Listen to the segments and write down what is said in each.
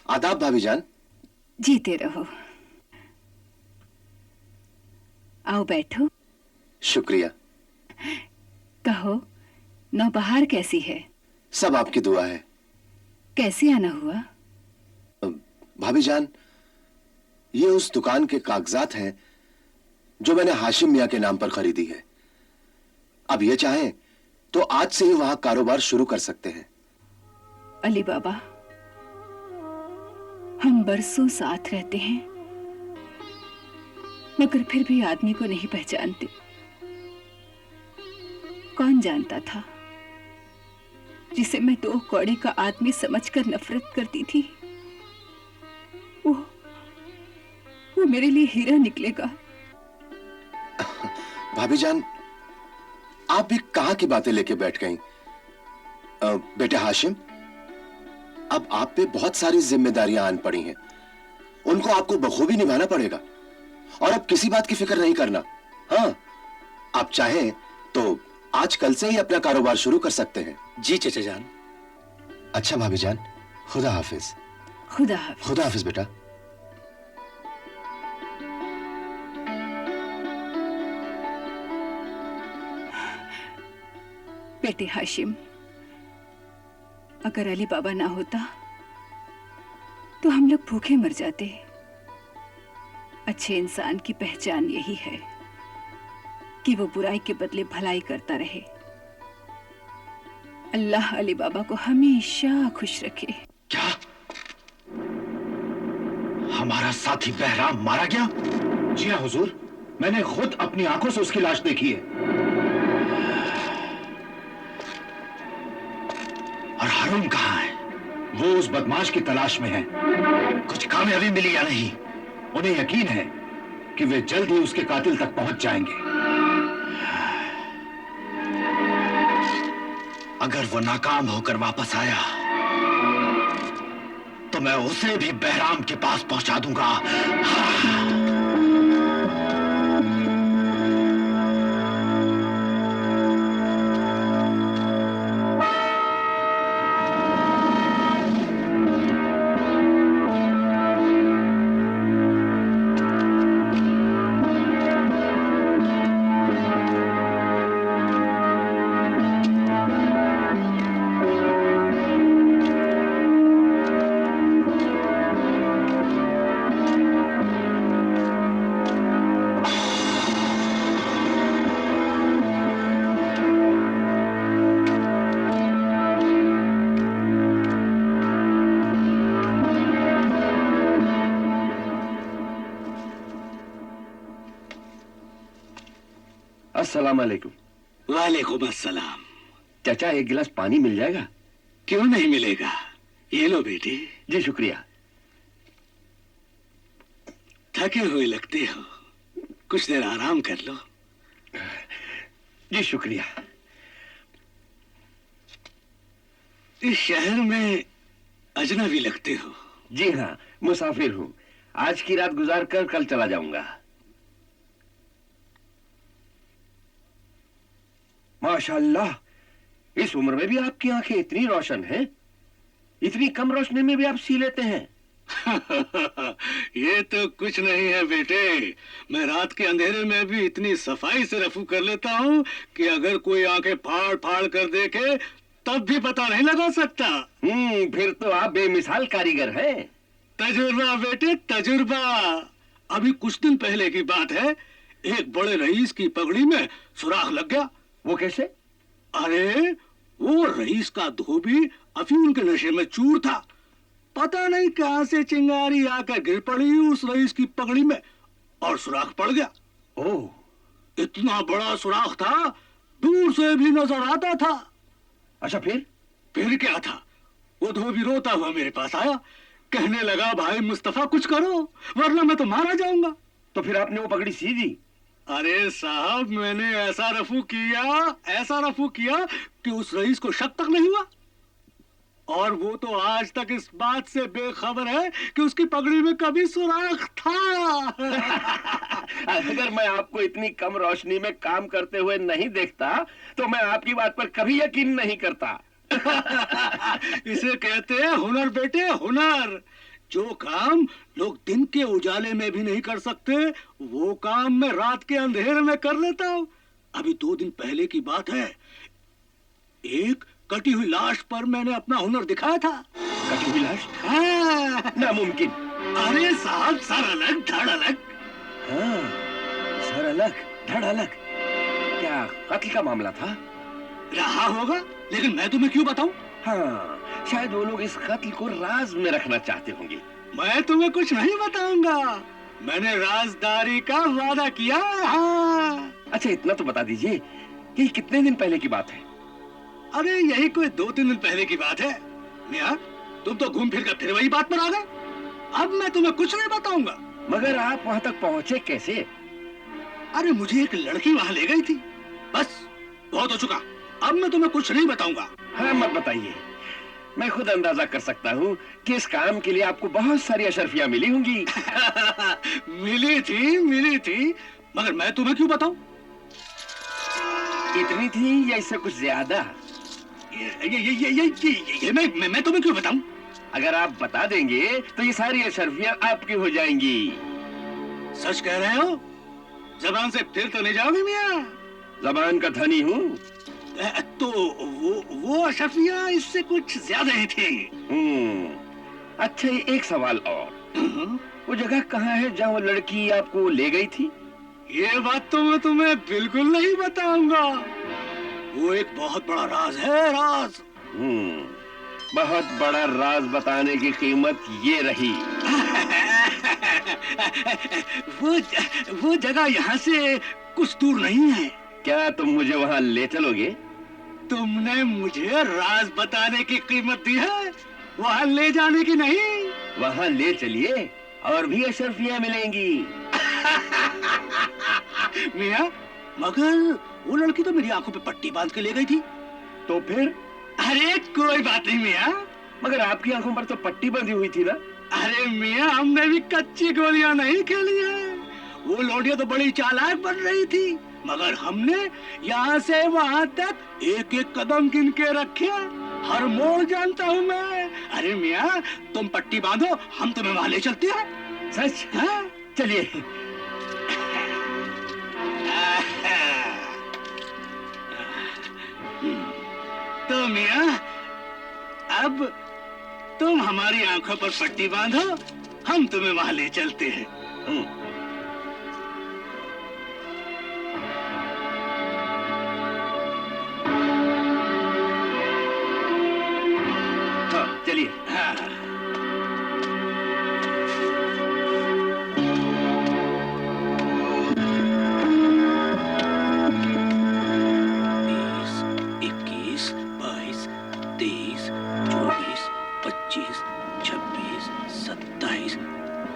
आदाब भाभी जान। जीते रहो। आओ बैठो। शुक्रिया। कहो, नौबहार कैसी है? सब आपकी दुआ है। कैसे आना हुआ? भाभी जान, ये उस दुकान के कागजात हैं जो मैंने हाशिम मियां के नाम पर खरीदी है। अब ये चाहें तो आज से ही वहां कारोबार शुरू कर सकते हैं। अली बाबा, हम बरसों साथ रहते हैं, मगर फिर भी आदमी को नहीं पहचानते। कौन जानता था जिसे मैं दो कौड़ी का आदमी समझकर नफरत करती थी, वो मेरे लिए हीरा निकलेगा। भाभी जान, आप भी कहां की बातें लेके बैठ गईं? बेटे हाशिम, अब आप पे बहुत सारी जिम्मेदारियां आन पड़ी हैं। उनको आपको बखूबी निभाना पड़ेगा और अब किसी बात की फिक्र नहीं करना। हाँ, आप चाहें तो आज कल से ही अपना कारोबार शुरू कर सकते हैं। जी चचा जान। अच्छा भाभी जान, खुदा हाफिज। खुदा हाफिज। खुदा हाफिज बेटा। बेटे हाशिम, अगर अली बाबा ना होता तो हम लोग भूखे मर जाते। अच्छे इंसान की पहचान यही है कि वो बुराई के बदले भलाई करता रहे। अल्लाह अली बाबा को हमेशा खुश रखे। क्या हमारा साथी बहराम मारा गया? जी हाँ हुजूर, मैंने खुद अपनी आंखों से उसकी लाश देखी है। और हारून कहाँ है? वो उस बदमाश की तलाश में है। कुछ कामयाबी मिली या नहीं? उन्हें यकीन है कि वे जल्द ही उसके कातिल तक पहुंच जाएंगे। अगर वो नाकाम होकर वापस आया तो मैं उसे भी बहराम के पास पहुंचा दूंगा। अस्सलाम वालेकुम। वालेकुम अस्सलाम। चाचा, एक गिलास पानी मिल जाएगा? क्यों नहीं मिलेगा, ये लो बेटी। जी शुक्रिया। थके हुए लगते हो, कुछ देर आराम कर लो। जी शुक्रिया। इस शहर में अजनबी लगते हो। जी हाँ, मुसाफिर हूँ। आज की रात गुजार कर कल चला जाऊंगा। माशाल्लाह, इस उम्र में भी आपकी आंखें इतनी रोशन हैं? इतनी कम रोशनी में भी आप सी लेते हैं? ये तो कुछ नहीं है बेटे, मैं रात के अंधेरे में भी इतनी सफाई से रफू कर लेता हूँ कि अगर कोई आंखें फाड़ फाड़ कर देखे तब भी पता नहीं लगा सकता। फिर तो आप बेमिसाल कारीगर हैं। तजुर्बा बेटे, तजुर्बा। अभी कुछ दिन पहले की बात है, एक बड़े रईस की पगड़ी में सुराख लग गया। वो कैसे? अरे, वो रईस का धोबी अफीम के नशे में चूर था। पता नहीं कहां से चिंगारी आकर गिर पड़ी उस रईस की पगड़ी में और सुराख पड़ गया। ओह, इतना बड़ा सुराख था, दूर से भी नजर आता था। अच्छा फिर क्या था? वो धोबी रोता हुआ मेरे पास आया, कहने लगा, भाई मुस्तफा कुछ करो वरना मैं तो मारा जाऊंगा। तो फिर आपने वो पगड़ी सी दी? अरे साहब, मैंने ऐसा रफू किया कि उस रईस को शक तक नहीं हुआ। और वो तो आज तक इस बात से बेखबर है कि उसकी पगड़ी में कभी सुराख था। अगर मैं आपको इतनी कम रोशनी में काम करते हुए नहीं देखता तो मैं आपकी बात पर कभी यकीन नहीं करता। इसे कहते हैं हुनर बेटे, हुनर। जो काम लोग दिन के उजाले में भी नहीं कर सकते, वो काम मैं रात के अंधेरे में कर लेता हूँ। अभी 2 दिन पहले की बात है, एक कटी हुई लाश पर मैंने अपना हुनर दिखाया था। कटी हुई लाश? हाँ। नामुमकिन। अरे साहब, सर अलग धड़ अलग। हाँ, सर अलग धड़ अलग। क्या कत्ल का मामला था? रहा होगा, लेकिन मैं तुम्हें क्यों बताऊं? हाँ, शायद वो लोग इस कत्ल को राज में रखना चाहते होंगे। मैं तुम्हें कुछ नहीं बताऊंगा, मैंने राजदारी का वादा किया। हाँ। अच्छा, इतना तो बता दीजिए कि कितने दिन पहले की बात है? अरे यही कोई 2-3 दिन पहले की बात है। मियां, तुम तो घूम फिर कर फिर वही बात पर आ गए। अब मैं तुम्हें कुछ नहीं बताऊंगा। मगर आप वहां तक पहुंचे कैसे? अरे मुझे एक लड़की वहां ले गई थी। बस, बहुत हो चुका, अब मैं तुम्हें कुछ नहीं बताऊंगा। हाँ, मत बताइए। मैं खुद अंदाजा कर सकता हूँ कि इस काम के लिए आपको बहुत सारी अशर्फियां मिली होंगी। मिली थी, मगर मैं तुम्हें क्यों बताऊं? इतनी थी या इससे कुछ ज्यादा? ये मैं तुम्हें क्यों बताऊं? अगर आप बता देंगे तो ये सारी अशर्फियां आपकी हो जाएंगी। सच कह रहे हो? जबान से फिर तो नहीं जाओगे मियां? जबान का धनी हूँ। तो वो अशर्फियां इससे कुछ ज्यादा ही थी। अच्छा, एक सवाल और। वो जगह कहाँ है जहाँ वो लड़की आपको ले गई थी? ये बात तो मैं तुम्हें बिल्कुल नहीं बताऊंगा। वो एक बहुत बड़ा राज है, राज। बहुत बड़ा राज बताने की कीमत ये रही। वो जगह यहाँ से कुछ दूर नहीं है। क्या तुम मुझे वहाँ ले चलोगे? तुमने मुझे राज बताने की कीमत दी है, वहाँ ले जाने की नहीं। वहाँ ले चलिए, और भी अशर्फियां मिलेंगी। मियां, मगर वो लड़की तो मेरी आंखों पे पट्टी बांध के ले गई थी। तो फिर? अरे कोई बात नहीं मियां। मगर आपकी आंखों पर तो पट्टी बंधी हुई थी ना? अरे मियां, हमने भी कच्ची गोलियां नहीं खेली है। वो लौंडिया तो बड़ी चालाक बन रही थी, मगर हमने यहाँ से वहाँ तक एक एक कदम गिन के रखे। हर मोड़ जानता हूँ मैं। अरे मियां, तुम पट्टी बांधो, हम तुम्हें वहाँ ले चलते हैं। सच? हाँ? चलिए। तो मियां, अब तुम हमारी आंखों पर पट्टी बांधो, हम तुम्हें वहां ले चलते हैं। हाँ, चलिए। हाँ।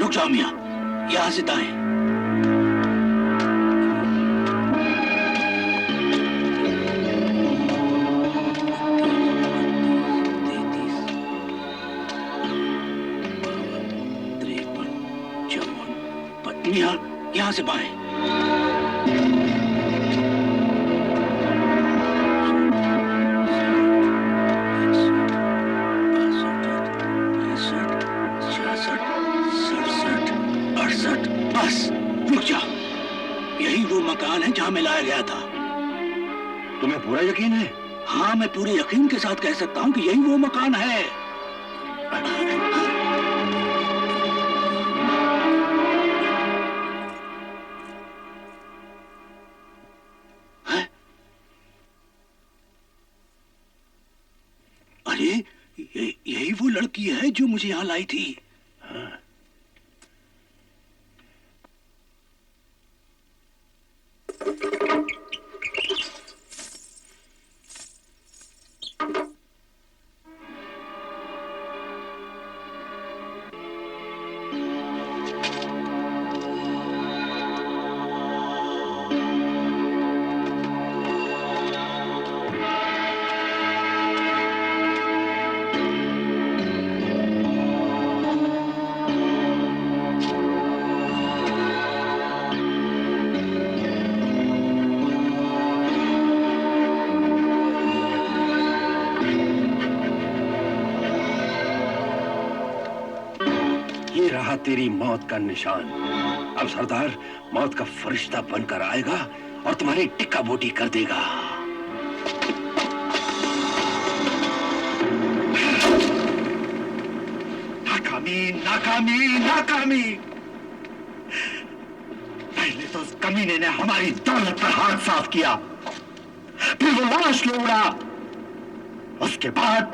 रुक जाओ मियां, यहाँ से दाएं। मियां, यहाँ से बाएं। बस, रुक जा। यही वो मकान है जहाँ मैं लाया गया था। तुम्हें पूरा यकीन है? हाँ, मैं पूरे यकीन के साथ कह सकता हूँ कि यही वो मकान है। अरे, यही वो लड़की है जो मुझे यहाँ लाई थी। हाँ। ये रहा तेरी मौत का निशान। अब सरदार मौत का फरिश्ता बनकर आएगा और तुम्हारी टिक्का बोटी कर देगा। नाकामी, नाकामी, नाकामी। पहले तो उस कमीने ने हमारी दौलत पर हाथ साफ किया, फिर वो लाश ले उड़ा, उसके बाद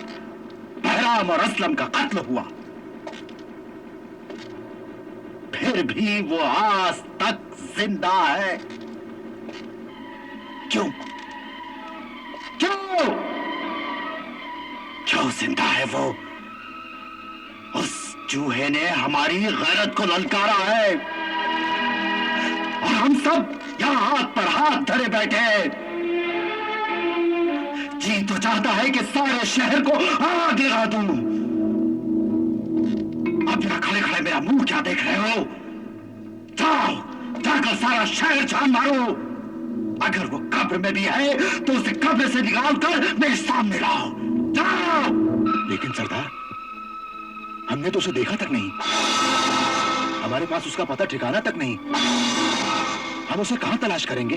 बहराम और असलम का कत्ल हुआ, फिर भी वो आज तक जिंदा है। क्यों? क्यों? क्यों जिंदा है वो? उस चूहे ने हमारी गैरत को ललकारा है और हम सब यहां हाथ पर हाथ धरे बैठे हैं। जी तो चाहता है कि सारे शहर को आग लगा दूं। अब यहां खड़े खड़े मेरा मुंह क्या देख रहे हो? जाओ, जाकर सारा शहर छान मारो। अगर वो कब्र में भी है तो उसे कब्र से निकालकर मेरे सामने लाओ। जाओ। लेकिन सरदार, हमने तो उसे देखा तक नहीं, हमारे पास उसका पता ठिकाना तक नहीं, हम उसे कहां तलाश करेंगे?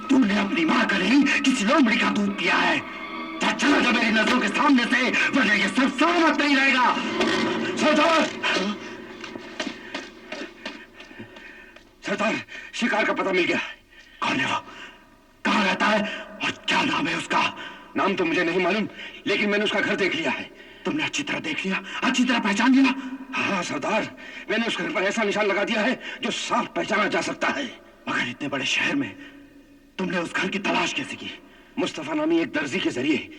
तूने अपनी मां का नहीं किसी लोमड़ी का दूध पिया है। चला जा मेरी नजरों के सामने से, वरना ये सब सलामत नहीं रहेगा। सरदार, सरदार, शिकार का पता मिल गया। कौन है वो? कहाँ रहता है और क्या नाम है उसका? नाम तो मुझे नहीं मालूम, लेकिन मैंने उसका घर देख लिया है। तुमने अच्छी तरह देख लिया, अच्छी तरह पहचान लिया? हाँ सरदार, मैंने उस घर पर ऐसा निशान लगा दिया है जो साफ पहचाना जा सकता है। मगर इतने बड़े शहर में तुमने उस घर की तलाश कैसे की? मुस्तफा नामी एक दर्जी के जरिए,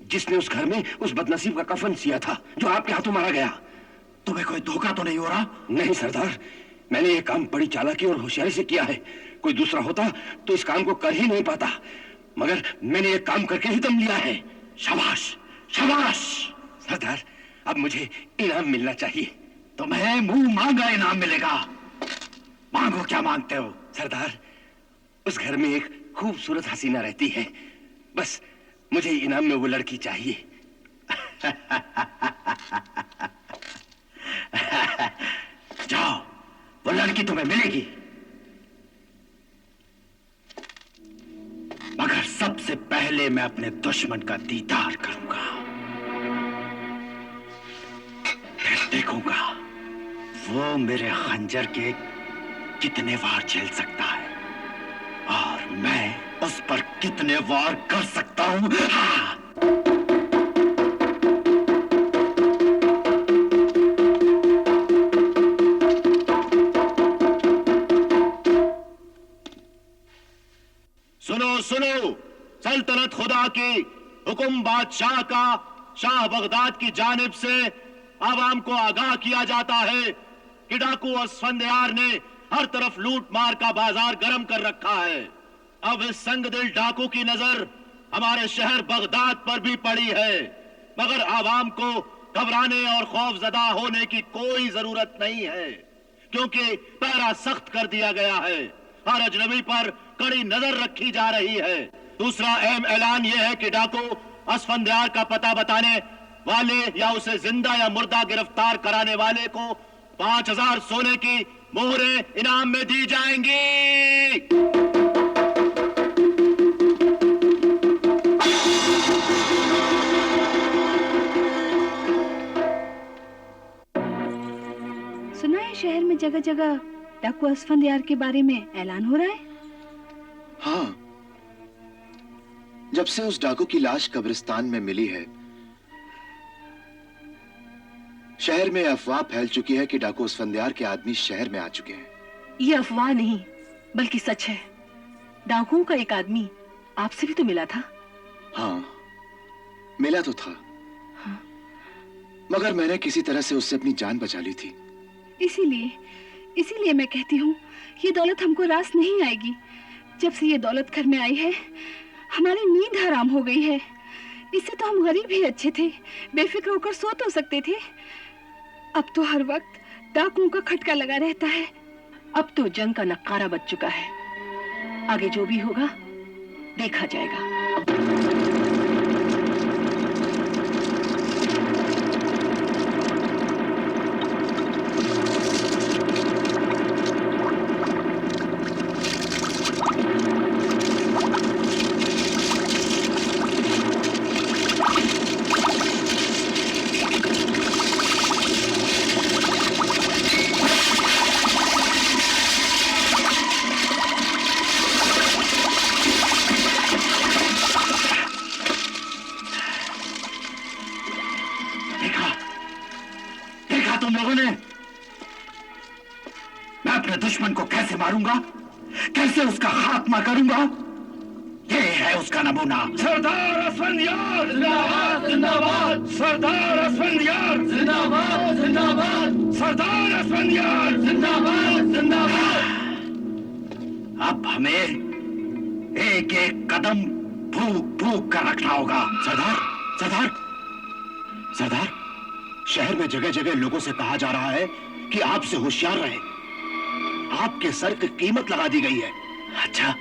जिसने उस घर में उस बदनसीब का कफन सिया था जो आपके हाथों मारा गया। तुम्हें कोई धोखा तो नहीं हो रहा? नहीं सरदार, मैंने ये काम बड़ी चालाकी और होशियारी से किया है। कोई दूसरा होता तो इस काम को कर ही नहीं पाता, मगर मैंने ये काम करके ही दम लिया है। शाबाश, शाबाश। सरदार, अब मुझे इनाम मिलना चाहिए। तुम्हें मुंह मांगा इनाम मिलेगा। मांगो, क्या मांगते हो? सरदार, उस घर में एक खूबसूरत हसीना रहती है, बस मुझे इनाम में वो लड़की चाहिए। जाओ, वो लड़की तुम्हें मिलेगी, मगर सबसे पहले मैं अपने दुश्मन का दीदार करूंगा, फिर देखूंगा वो मेरे खंजर के कितने वार झेल सकता है और मैं उस पर कितने वार कर सकता हूं। हाँ। सुनो सुनो, सल्तनत खुदा की, हुक्म बादशाह का, शाह बगदाद की जानिब से आवाम को आगाह किया जाता है कि डाकू असफंदयार ने हर तरफ लूट मार का बाजार गर्म कर रखा है। अब इस संगदिल डाकू की नजर हमारे शहर बगदाद पर भी पड़ी है, मगर आवाम को घबराने और खौफजदा होने की कोई जरूरत नहीं है, क्योंकि पहरा सख्त कर दिया गया है। हर अजनबी पर कड़ी नजर रखी जा रही है। दूसरा अहम ऐलान यह है कि डाकू असफंदयार का पता बताने वाले या उसे जिंदा या मुर्दा गिरफ्तार कराने वाले को 5000 सोने की मोहरें इनाम में दी जाएंगी। सुना है शहर में जगह जगह डाकू असफंदयार के बारे में ऐलान हो रहा है। हाँ, जब से उस डाकू की लाश कब्रिस्तान में मिली है, शहर में अफवाह फैल चुकी है कि डाकू असफंदयार के आदमी शहर में आ चुके हैं। ये अफवाह नहीं बल्कि सच है। डाकुओं का एक आदमी आपसे भी तो मिला था। हाँ, मिला तो था। हाँ। मगर मैंने किसी तरह से उससे अपनी जान बचा ली थी। इसीलिए मैं कहती हूँ ये दौलत हमको रास नहीं आएगी। जब से ये दौलत घर में आई है, हमारी नींद हराम हो गई है। इससे तो हम गरीब ही अच्छे थे, बेफिक्र होकर सो तो सकते थे। अब तो हर वक्त डाकुओं का खटका लगा रहता है। अब तो जंग का नक्कारा बच चुका है। आगे जो भी होगा देखा जाएगा। तुम लोगों ने मैं अपने दुश्मन को कैसे मारूंगा, कैसे उसका खात्मा करूंगा, ये है उसका नमूना। सरदार असफंदियार जिंदाबाद जिंदाबाद, सरदार असफंदियार जिंदाबाद जिंदाबाद, सरदार असफंदियार जिंदाबाद जिंदाबाद। अब हमें एक एक कदम फूक फूक कर रखना होगा। सरदार सरदार सरदार, शहर में जगह जगह लोगों से कहा जा रहा है कि आपसे होशियार रहे, आपके सर की कीमत लगा दी गई है। अच्छा,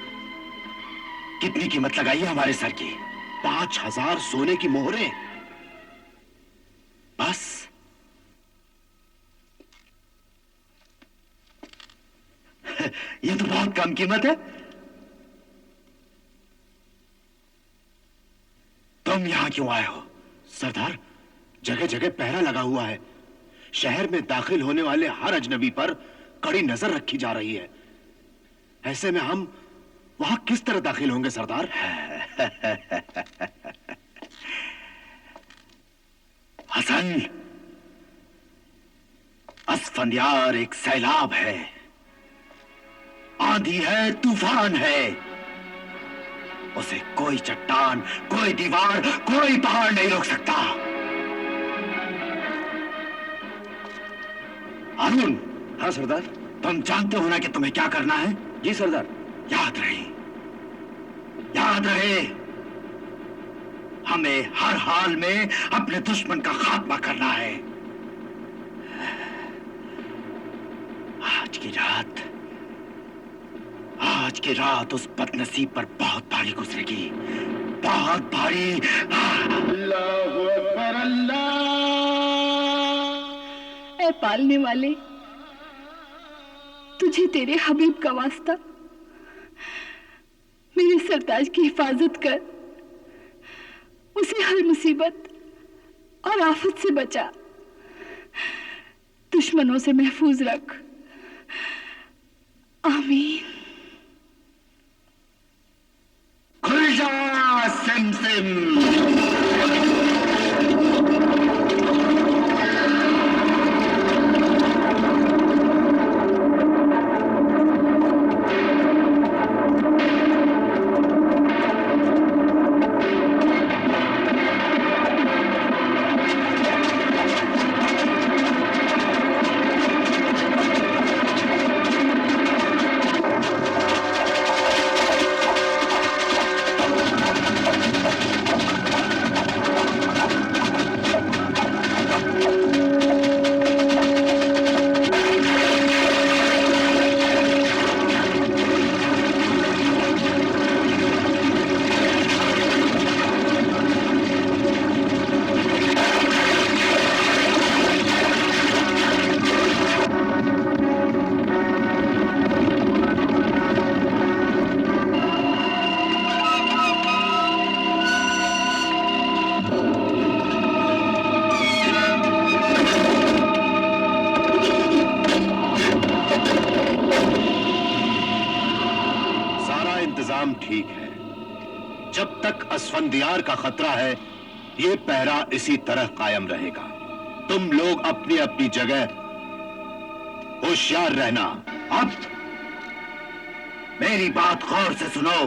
कितनी कीमत लगाई है हमारे सर की? 5000 सोने की मोहरें। बस? ये तो बहुत कम कीमत है। तुम यहां क्यों आए हो? सरदार, जगह जगह पहरा लगा हुआ है। शहर में दाखिल होने वाले हर अजनबी पर कड़ी नजर रखी जा रही है। ऐसे में हम वहां किस तरह दाखिल होंगे सरदार? हसन, असफंदियार एक सैलाब है, आंधी है, तूफान है। उसे कोई चट्टान, कोई दीवार, कोई पहाड़ नहीं रोक सकता। अरुण। हाँ सरदार। तुम जानते हो ना कि तुम्हें क्या करना है? जी सरदार। याद रहे, याद रहे, हमें हर हाल में अपने दुश्मन का खात्मा करना है। आज की रात उस बदनसीब पर बहुत भारी गुजरेगी, बहुत भारी। अल्लाहु अकबर अल्लाह। ऐ पालने वाले, तुझे तेरे हबीब का वास्ता, मेरे सरताज की हिफाजत कर, उसे हर मुसीबत और आफत से बचा, दुश्मनों से महफूज रख। आमीन। खुल जा सिमसिम। ठीक है, जब तक असफंदियार का खतरा है, ये पहरा इसी तरह कायम रहेगा। तुम लोग अपनी अपनी जगह होशियार रहना। अब मेरी बात गौर से सुनो।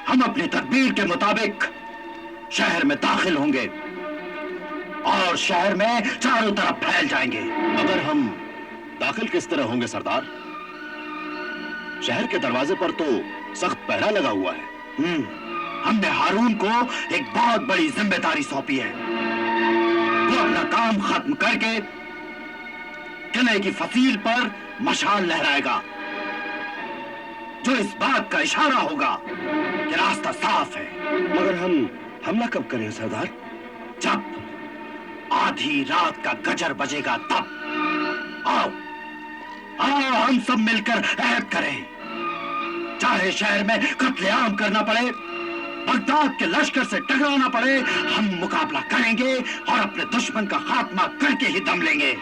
हम अपनी तदबीर के मुताबिक शहर में दाखिल होंगे और शहर में चारों तरफ फैल जाएंगे। मगर हम दाखिल किस तरह होंगे सरदार? शहर के दरवाजे पर तो सख्त पहरा लगा हुआ है। हमने हारून को एक बहुत बड़ी जिम्मेदारी सौंपी है। वो अपना काम खत्म करके किले की फसील पर मशाल लहराएगा, जो इस बात का इशारा होगा कि रास्ता साफ है। मगर हम हमला कब करें सरदार? जब आधी रात का गजर बजेगा तब। आओ आओ, हम सब मिलकर ऐद करें, चाहे शहर में कत्लेआम करना पड़े, बगदाद के लश्कर से टकराना पड़े, हम मुकाबला करेंगे और अपने दुश्मन का खात्मा करके ही दम लेंगे।